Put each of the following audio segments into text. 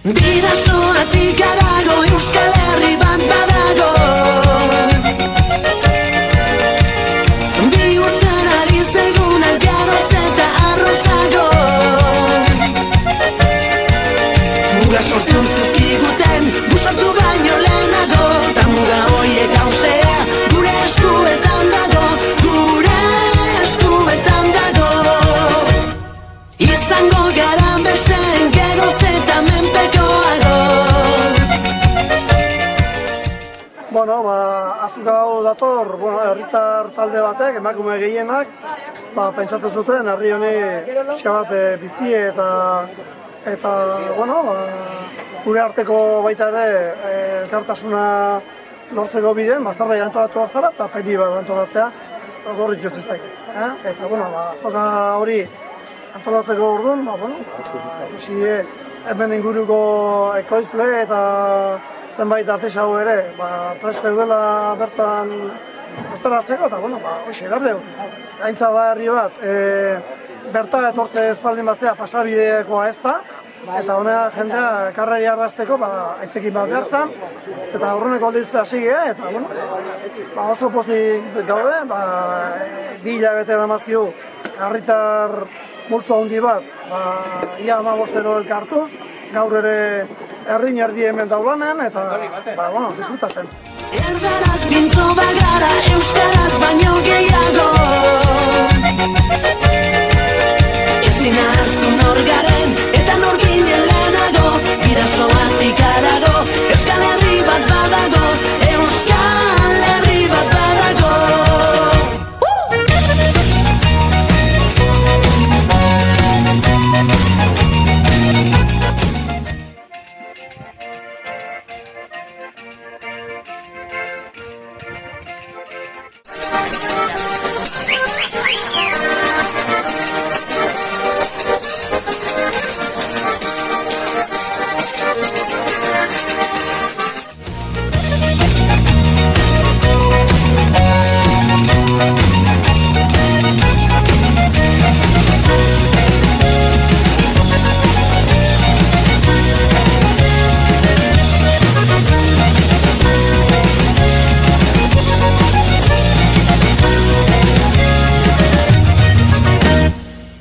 Bidasoatik harago Euskal Herri bat badago, bihurtzen ari zaiguna geroz eta arrozago. Muga sortu zizkiguten busartu baino lehenago, ta muga horiek haustea gure eskuetan dago, gure eskuetan dago. Izango gara besteen geroz eta menpekoago. Bueno, azuka hau dator, herritar talde batek, emakume gehienak, pentsatu zuten herri honi pixka bat bizi eta gure arteko baita ere elkartasuna lortzeko bideen, zerbait antolatu behar zara, eta peli bat antolatzea, gorritxo ziztaik. Eta, azoka hori antolatzeko orduan, ikusi hemen inguruko ekoizle eta zenbait artisau ere, preste duela bertan osteratzeko, eta, hoxe, gardeu. Gaintza da herri bat, berta etortze espaldin batzea pasabidekoa ez da, eta honea jendea karreri arrasteko aitzekin bat behartzen, eta aurreneko aldiz hasi geha, eta oso pozik gaude, 2 hilabete damazio herritar multzo handi bat, ia 15 elkartuz, gaur ere herrin erdi hemen daulanen, eta, disfrutatzen. Erdaraz pintzo bagara, euskaraz baino gehiago, ezin ahaztu nor garen, eta nor ginen lehenago, bidasoatik harago, Euskal Herri bat badago, Euskal Herri bat badago.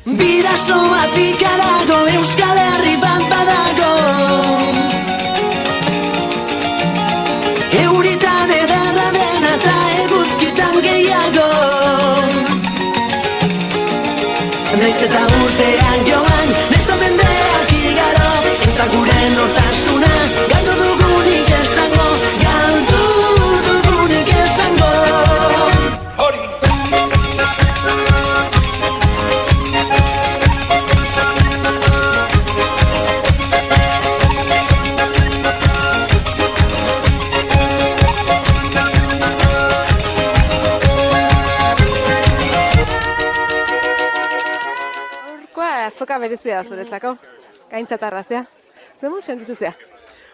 Bidasoatik harago Euskal Herri bat badago, euritan ederra dena eta eguzkitan gehiago. Naiz eta urtean joan, naiz da mendeak igaro, ez da gure nortasuna, galdu dugunik esango, galdu dugunik esango. Hori! Azoka berezia da zuretzako, gaintza eta arrazia. Zer mut sentitu zea?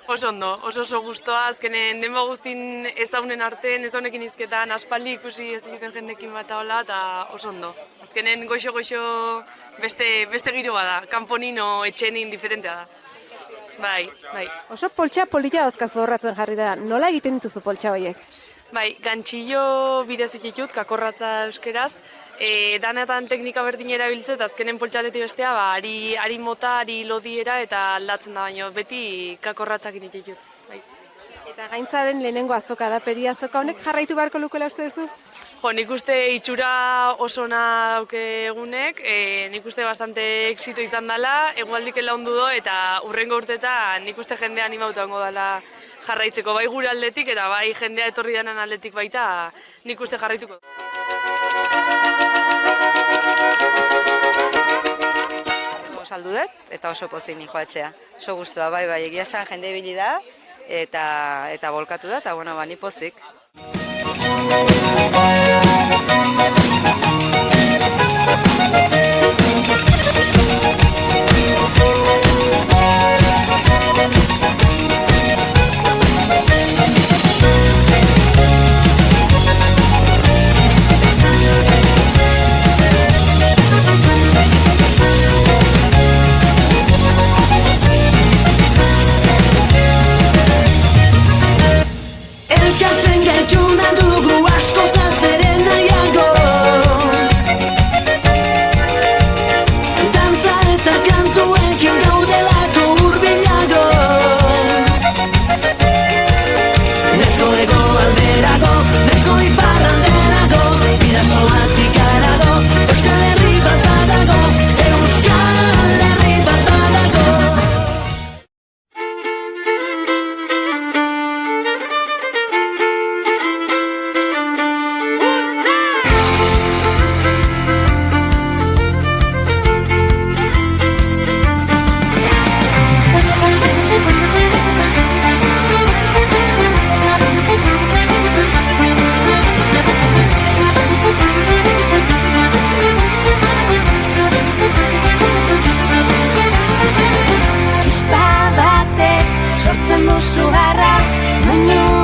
Oso ondo, oso guztua, azkenen denba guztin ezaunen artean, ezaunekin izketan, aspaldi ikusi ez egiten jendekin bat hola, eta oso ondo. Azkenen goixo beste giro bada, kanponino etxenin diferentea da. Bai. Oso poltsa polita dauzkazu horratzen jarri da, nola egiten dituzu poltsa horiek? Bai, gantxillo bidez ditut, kakorratza euskeraz, danetan teknika berdin erabiltze, eta azkenen poltsatetik bestea, ari mota, ari lodiera eta aldatzen da baino, beti kakorratzak ditut. Bai. Eta gaintza den lehenengo azoka da, peri azoka honek jarraitu beharko lukela uste duzu? Jo, nik uste itxura oso ona dauke egunek, nik uste bastante exito izan dela, egualdik laundu do, eta hurrengo urtetan nik uste jendea animautu hango dela jarraitzeko, bai gure aldetik eta bai jendea etorri denan aldetik baita, nik uste jarraituko. Saldu dut eta oso pozik nik joatzea. Oso guztua, bai, egia esan jende ibili da eta bolkatu da, eta ni pozik. sortzen duzu garra, baino